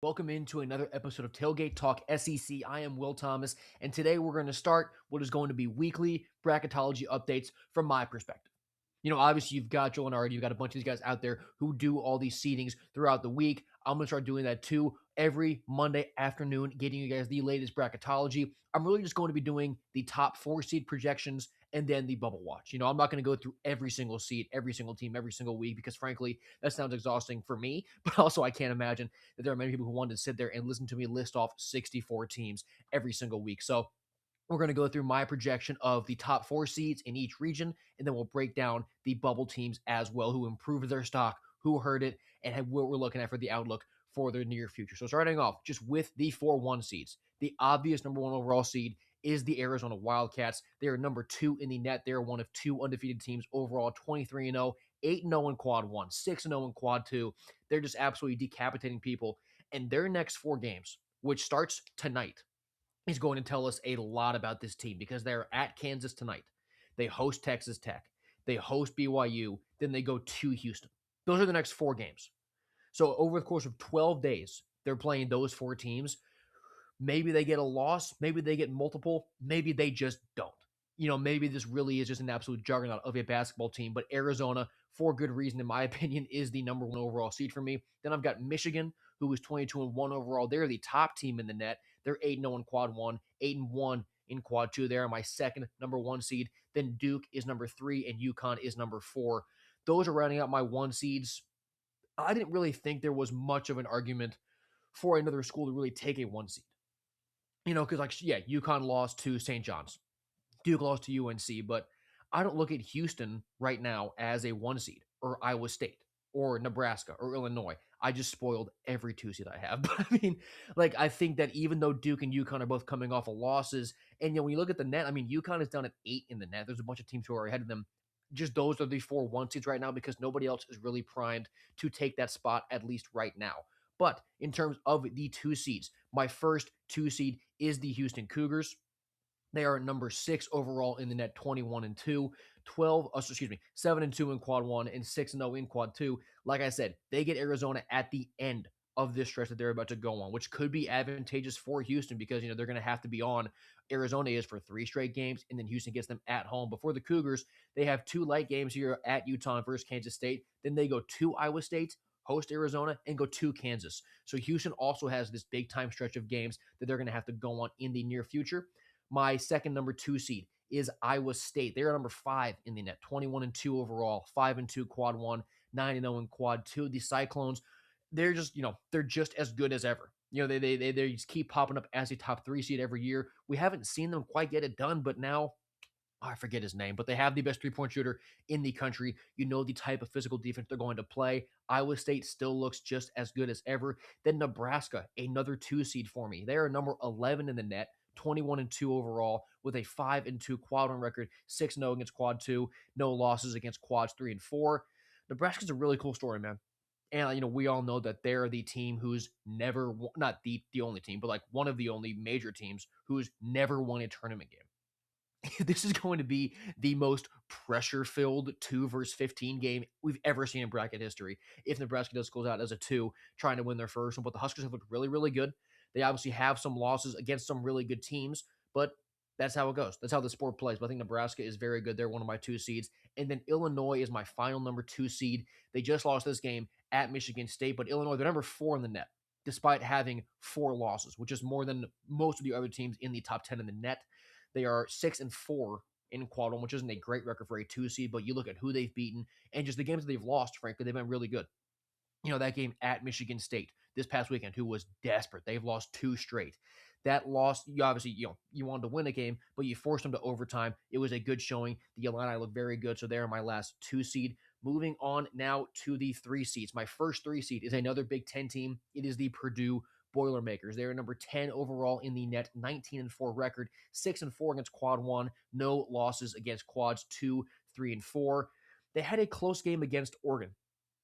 Welcome into another episode of Tailgate Talk SEC. I am Will Thomas, and today we're going to start what is going to be weekly bracketology updates from my perspective. Obviously, you've got Joe and Artie, you've got a bunch of these guys out there who do all these seedings throughout the week. I'm going to start doing that too every Monday afternoon, getting you guys the latest bracketology. I'm really just going to be doing the top 4 seed projections and then the bubble watch. I'm not going to go through every single seed, every single team, every single week because, frankly, that sounds exhausting for me. But also, I can't imagine that there are many people who wanted to sit there and listen to me list off 64 teams every single week. So, we're going to go through my projection of the top 4 seeds in each region, and then we'll break down the bubble teams as well, who improved their stock, who hurt it, and what we're looking at for the outlook for the near future. So starting off just with the 4-1 seeds, the obvious number 1 overall seed is the Arizona Wildcats. They are number 2 in the net. They are one of 2 undefeated teams overall, 23-0, 8-0 in quad 1, 6-0 in quad 2. They're just absolutely decapitating people. And their next 4 games, which starts tonight, is going to tell us a lot about this team because they're at Kansas tonight. They host Texas Tech. They host BYU. Then they go to Houston. Those are the next 4 games. So over the course of 12 days, they're playing those 4 teams. Maybe they get a loss. Maybe they get multiple. Maybe they just don't. Maybe this really is just an absolute juggernaut of a basketball team. But Arizona, for good reason, in my opinion, is the number 1 overall seed for me. Then I've got Michigan, who is 22-1 overall. They're the top team in the net. They're 8-0 in quad 1, 8-1 in quad 2. They're my second number 1 seed. Then Duke is number 3, and UConn is number 4. Those are rounding out my 1 seeds. I didn't really think there was much of an argument for another school to really take a 1 seed. Because UConn lost to St. John's. Duke lost to UNC, but I don't look at Houston right now as a 1 seed or Iowa State or Nebraska or Illinois. I just spoiled every 2 seed I have. But I think that even though Duke and UConn are both coming off of losses, and when you look at the net, UConn is down at 8 in the net. There's a bunch of teams who are ahead of them. Just those are the 4 1 seeds right now because nobody else is really primed to take that spot, at least right now. But in terms of the 2 seeds, my first 2 seed is the Houston Cougars. They are number 6 overall in the net, 21-2, 7-2 in quad 1, and 6-0 in quad 2. Like I said, they get Arizona at the end of this stretch that they're about to go on, which could be advantageous for Houston because they're going to have to be on. Arizona is for 3 straight games, and then Houston gets them at home. Before the Cougars, they have 2 light games here at Utah versus Kansas State. Then they go to Iowa State, host Arizona, and go to Kansas. So Houston also has this big time stretch of games that they're going to have to go on in the near future. My second number 2 seed is Iowa State. They're number 5 in the net, 21-2 overall, 5-2 quad 1, 9-0 in quad 2. The Cyclones, they're just as good as ever. They just keep popping up as a top 3 seed every year. We haven't seen them quite get it done, but now I forget his name, but they have the best 3-point shooter in the country. The type of physical defense they're going to play. Iowa State still looks just as good as ever. Then Nebraska, another 2 seed for me. They are number 11 in the net, 21-2 overall, with a 5-2 quad 1 record, 6-0 against quad 2, no losses against quads 3 and 4. Nebraska's a really cool story, man. And we all know that they're the team who's never, not the only team, but like one of the only major teams who's never won a tournament game. This is going to be the most pressure-filled 2 versus 15 game we've ever seen in bracket history. If Nebraska does close out as a 2, trying to win their first one, but the Huskers have looked really, really good. They obviously have some losses against some really good teams, but that's how it goes. That's how the sport plays. But I think Nebraska is very good. They're one of my 2 seeds. And then Illinois is my final number 2 seed. They just lost this game at Michigan State, but Illinois, they're number 4 in the net, despite having 4 losses, which is more than most of the other teams in the top 10 in the net. They are 6-4 in quad 1, which isn't a great record for a 2 seed, but you look at who they've beaten and just the games that they've lost, frankly, they've been really good. That game at Michigan State this past weekend, who was desperate. They've lost 2 straight. That loss, you obviously, you wanted to win a game, but you forced them to overtime. It was a good showing. The Illini look very good, so they're my last 2 seed. Moving on now to the 3 seeds. My first 3 seed is another Big Ten team. It is the Purdue Boilermakers. They're number 10 overall in the net, 19-4 record, 6-4 against quad 1, no losses against quads 2, 3, and 4. They had a close game against Oregon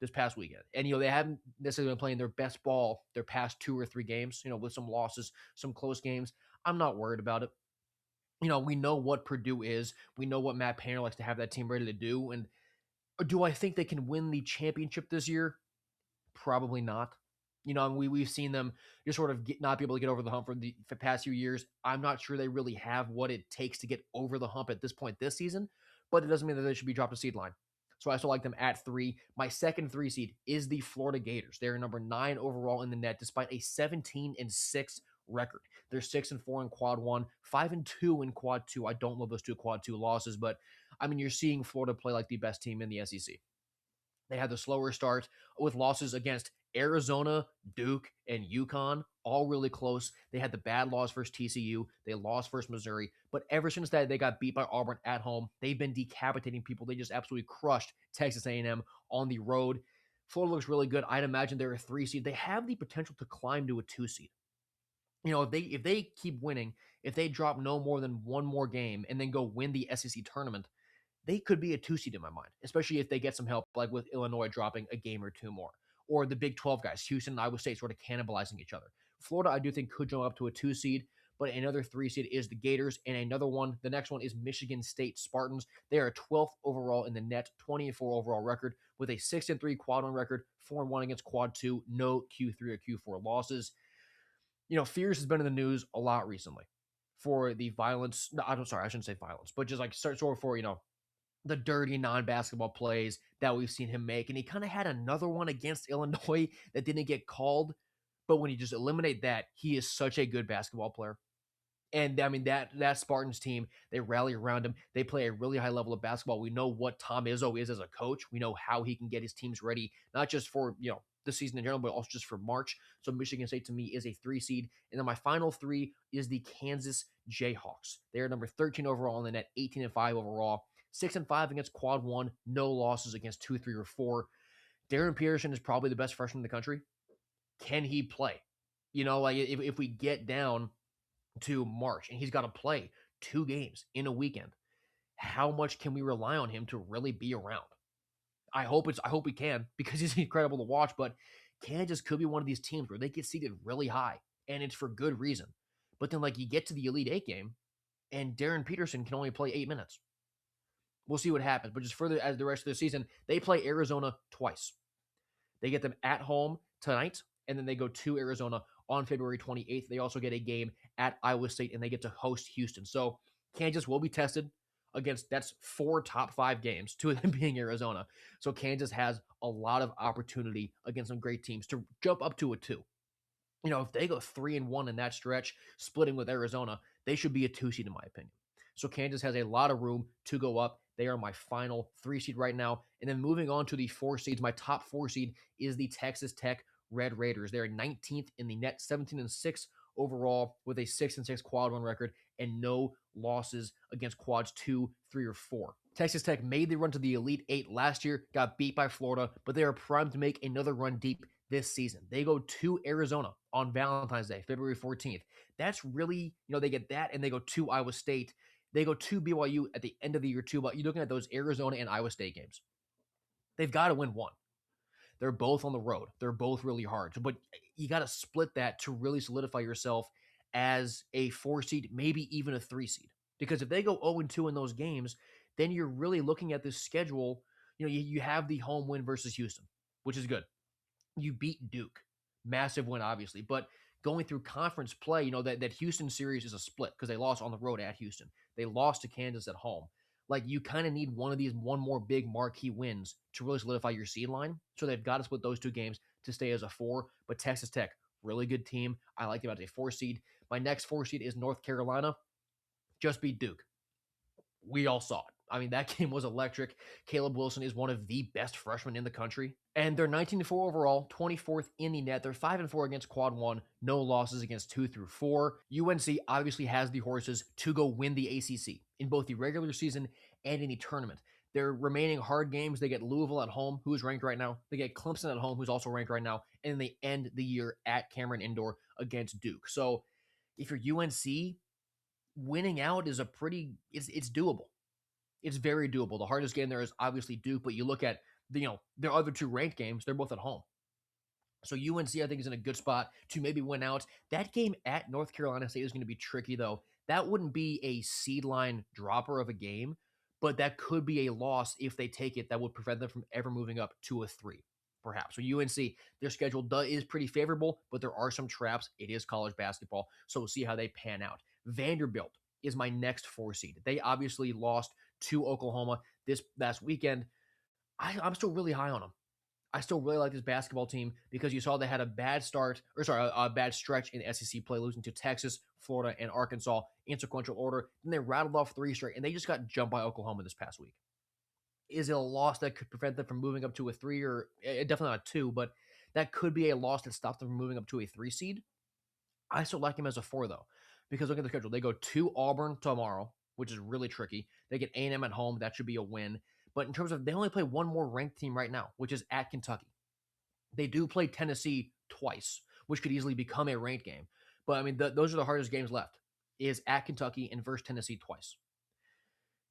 this past weekend. And, they haven't necessarily been playing their best ball their past 2 or 3 games, with some losses, some close games. I'm not worried about it. We know what Purdue is. We know what Matt Painter likes to have that team ready to do. And do I think they can win the championship this year? Probably not. we've seen them just sort of not be able to get over the hump for the past few years. I'm not sure they really have what it takes to get over the hump at this point this season, but it doesn't mean that they should be dropped a seed line. So I still like them at 3. My second 3 seed is the Florida Gators. They're number 9 overall in the net, despite a 17-6 record. They're 6-4 in quad one, 5-2 in quad two. I don't love those two quad two losses, but I mean, you're seeing Florida play like the best team in the SEC. They had the slower start with losses against Arizona, Duke, and UConn, all really close. They had the bad loss versus TCU. They lost versus Missouri. But ever since that, they got beat by Auburn at home. They've been decapitating people. They just absolutely crushed Texas A&M on the road. Florida looks really good. I'd imagine they're a 3 seed. They have the potential to climb to a 2 seed. If they keep winning, if they drop no more than one more game and then go win the SEC tournament, they could be a 2 seed in my mind, especially if they get some help, like with Illinois dropping a game or two more, or the Big 12 guys, Houston and Iowa State, sort of cannibalizing each other. Florida, I do think, could jump up to a 2 seed, but another 3 seed is the Gators, and another one, the next one is Michigan State Spartans. They are 12th overall in the net, 20-4 overall record, with a 6-3 quad one record, 4-1 against quad two, no Q3 or Q4 losses. Fears has been in the news a lot recently for the violence. No, I'm sorry, I shouldn't say violence, but just like sort of for, the dirty non-basketball plays that we've seen him make. And he kind of had another one against Illinois that didn't get called. But when you just eliminate that, he is such a good basketball player. And I mean, that Spartans team, they rally around him. They play a really high level of basketball. We know what Tom Izzo is as a coach. We know how he can get his teams ready, not just for, the season in general, but also just for March. So Michigan State to me is a 3 seed. And then my final 3 is the Kansas Jayhawks. They are number 13 overall in the net, 18-5 overall, 6-5 against quad one, no losses against 2, 3, or 4. Darren Peterson is probably the best freshman in the country. Can he play? Like if we get down to March and he's got to play 2 games in a weekend, how much can we rely on him to really be around? I hope we can, because he's incredible to watch, but Kansas could be one of these teams where they get seated really high, and it's for good reason. But then, like, you get to the Elite Eight game, and Darren Peterson can only play 8 minutes. We'll see what happens. But just further as the rest of the season, they play Arizona twice. They get them at home tonight, and then they go to Arizona on February 28th. They also get a game at Iowa State, and they get to host Houston. So Kansas will be tested against, that's 4 top 5 games, 2 of them being Arizona. So Kansas has a lot of opportunity against some great teams to jump up to a 2. If they go 3-1 in that stretch, splitting with Arizona, they should be a 2 seed in my opinion. So Kansas has a lot of room to go up. They are my final 3 seed right now. And then moving on to the 4 seeds, my top 4 seed is the Texas Tech Red Raiders. They're 19th in the net, 17-6 overall, with a 6-6 quad one record and no losses against quads 2, 3, or 4. Texas Tech made the run to the Elite Eight last year, got beat by Florida, but they are primed to make another run deep this season. They go to Arizona on Valentine's Day, February 14th. That's really, they get that, and they go to Iowa State. They go to BYU at the end of the year too, but you're looking at those Arizona and Iowa State games. They've got to win one. They're both on the road. They're both really hard. But you got to split that to really solidify yourself as a 4 seed, maybe even a 3 seed. Because if they go 0-2 in those games, then you're really looking at this schedule. You have the home win versus Houston, which is good. You beat Duke. Massive win, obviously. But going through conference play, that Houston series is a split because they lost on the road at Houston. They lost to Kansas at home. Like, you kind of need one more big marquee wins to really solidify your seed line. So they've got to split those 2 games to stay as a 4. But Texas Tech, really good team. I like them as a 4 seed. My next 4 seed is North Carolina. Just beat Duke. We all saw it. I mean, that game was electric. Caleb Wilson is one of the best freshmen in the country. And they're 19-4 overall, 24th in the net. They're 5-4 against quad one, no losses against 2 through 4. UNC obviously has the horses to go win the ACC in both the regular season and in the tournament. Their remaining hard games, they get Louisville at home, who is ranked right now. They get Clemson at home, who's also ranked right now. And then they end the year at Cameron Indoor against Duke. So if you're UNC, winning out is it's doable. It's very doable. The hardest game there is obviously Duke, but you look at their other 2 ranked games, they're both at home. So UNC, I think, is in a good spot to maybe win out. That game at North Carolina State is going to be tricky, though. That wouldn't be a seed line dropper of a game, but that could be a loss if they take it that would prevent them from ever moving up to a 3. perhaps. So UNC, their schedule is pretty favorable, but there are some traps. It is college basketball, so we'll see how they pan out. Vanderbilt is my next 4 seed. They obviously lost to Oklahoma this last weekend. I'm still really high on them. I still really like this basketball team because you saw they had a bad start, or sorry, a bad stretch in SEC play, losing to Texas, Florida, and Arkansas in sequential order. Then they rattled off 3 straight, and they just got jumped by Oklahoma this past week. Is it a loss that could prevent them from moving up to a 3, or definitely not a 2, but that could be a loss that stopped them from moving up to a 3 seed? I still like him as a 4, though, because look at the schedule. They go to Auburn tomorrow, which is really tricky. They get A&M at home. That should be a win. But in terms of, they only play one more ranked team right now, which is at Kentucky. They do play Tennessee twice, which could easily become a ranked game. But I mean, those are the hardest games left, is at Kentucky and versus Tennessee twice.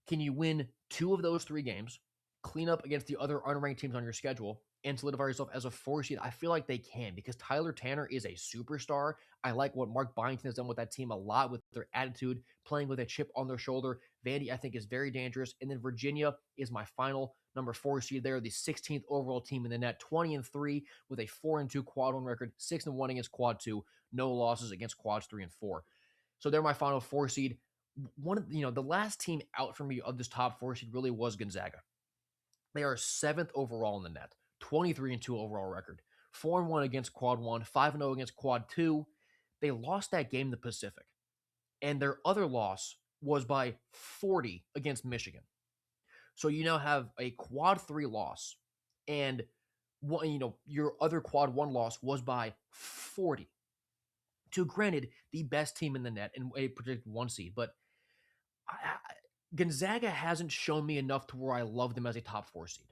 Can you win 2 of those 3 games, clean up against the other unranked teams on your schedule, and solidify yourself as a 4 seed? I feel like they can, because Tyler Tanner is a superstar. I like what Mark Byington has done with that team a lot, with their attitude, playing with a chip on their shoulder. Vandy, I think, is very dangerous. And then Virginia is my final number 4 seed there, the 16th overall team in the net, 20-3 with a 4-2 quad 1 record, 6-1 against quad 2, no losses against quads 3 and 4. So they're my final 4 seed. One of the last team out for me of this top 4 seed really was Gonzaga. They are 7th overall in the net, 23-2 overall record, 4-1 against quad 1, 5-0 against quad 2. They lost that game in the Pacific, and their other loss was by 40 against Michigan. So you now have a quad 3 loss, and your other quad 1 loss was by 40 to, granted, the best team in the net and a predicted 1 seed, but Gonzaga hasn't shown me enough to where I love them as a top 4 seed.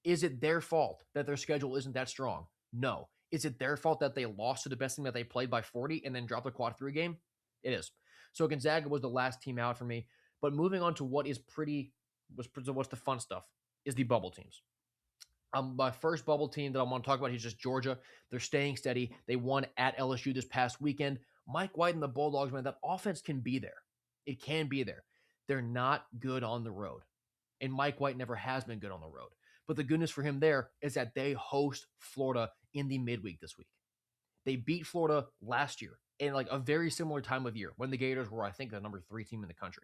Is it their fault that their schedule isn't that strong? No. Is it their fault that they lost to the best team that they played by 40 and then dropped the quad 3 game? It is. So Gonzaga was the last team out for me. But moving on to what's the fun stuff is the bubble teams. My first bubble team that I want to talk about is just Georgia. They're staying steady. They won at LSU this past weekend. Mike White and the Bulldogs, man, that offense can be there. It can be there. They're not good on the road. And Mike White never has been good on the road. But the good news for him there is that they host Florida in the midweek this week. They beat Florida last year in like a very similar time of year when the Gators were, I think, the number 3 team in the country.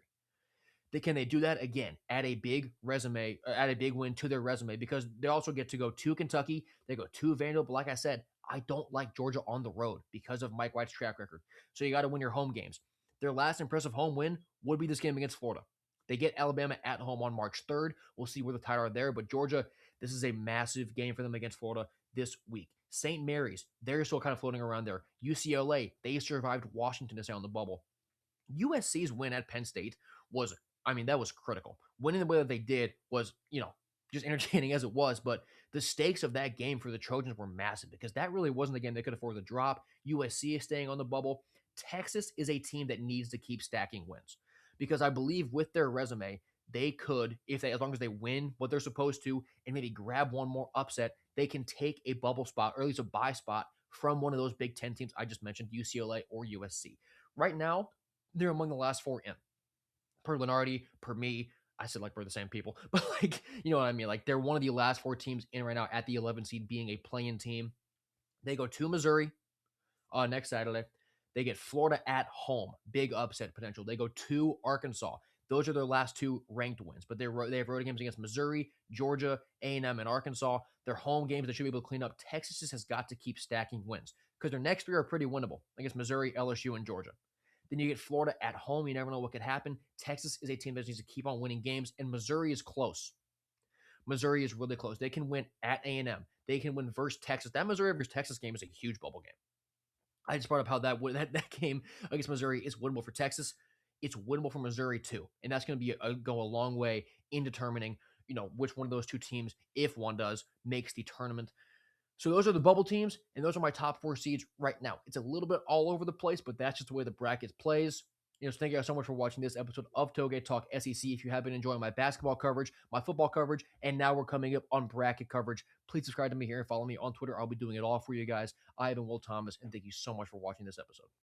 Can they do that again? Add a big win to their resume, because they also get to go to Kentucky. They go to Vanderbilt. But like I said, I don't like Georgia on the road because of Mike White's track record. So you got to win your home games. Their last impressive home win would be this game against Florida. They get Alabama at home on March 3rd. We'll see where the Tide are there. But Georgia, this is a massive game for them against Florida this week. St. Mary's, they're still kind of floating around there. UCLA, they survived Washington to stay on the bubble. USC's win at Penn State that was critical. Winning the way that they did was, just entertaining as it was, but the stakes of that game for the Trojans were massive, because that really wasn't the game they could afford to drop. USC is staying on the bubble. Texas is a team that needs to keep stacking wins, because I believe with their resume, they could, as long as they win what they're supposed to and maybe grab one more upset, they can take a bubble spot, or at least a bye spot, from one of those Big Ten teams I just mentioned, UCLA or USC. Right now, they're among the last 4 in. Per Lenardi, per me, I said like we're the same people, but you know what I mean? Like, they're one of the last 4 teams in right now, at the 11 seed, being a play-in team. They go to Missouri next Saturday. They get Florida at home, big upset potential. They go to Arkansas. Those are their last 2 ranked wins, but they have road games against Missouri, Georgia, A&M, and Arkansas. They're home games they should be able to clean up. Texas just has got to keep stacking wins, because their next 3 are pretty winnable against Missouri, LSU, and Georgia. Then you get Florida at home. You never know what could happen. Texas is a team that needs to keep on winning games, and Missouri is close. Missouri is really close. They can win at A&M. They can win versus Texas. That Missouri versus Texas game is a huge bubble game. I just brought up how that game against Missouri is winnable for Texas. It's winnable for Missouri too, and that's going to go a long way in determining which one of those 2 teams, if one does, makes the tournament. So those are the bubble teams, and those are my top 4 seeds right now. It's a little bit all over the place, but that's just the way the bracket plays. So thank you guys so much for watching this episode of Tailgate Talk SEC. If you have been enjoying my basketball coverage, my football coverage, and now we're coming up on bracket coverage, please subscribe to me here and follow me on Twitter. I'll be doing it all for you guys. I have been Will Thomas, and thank you so much for watching this episode.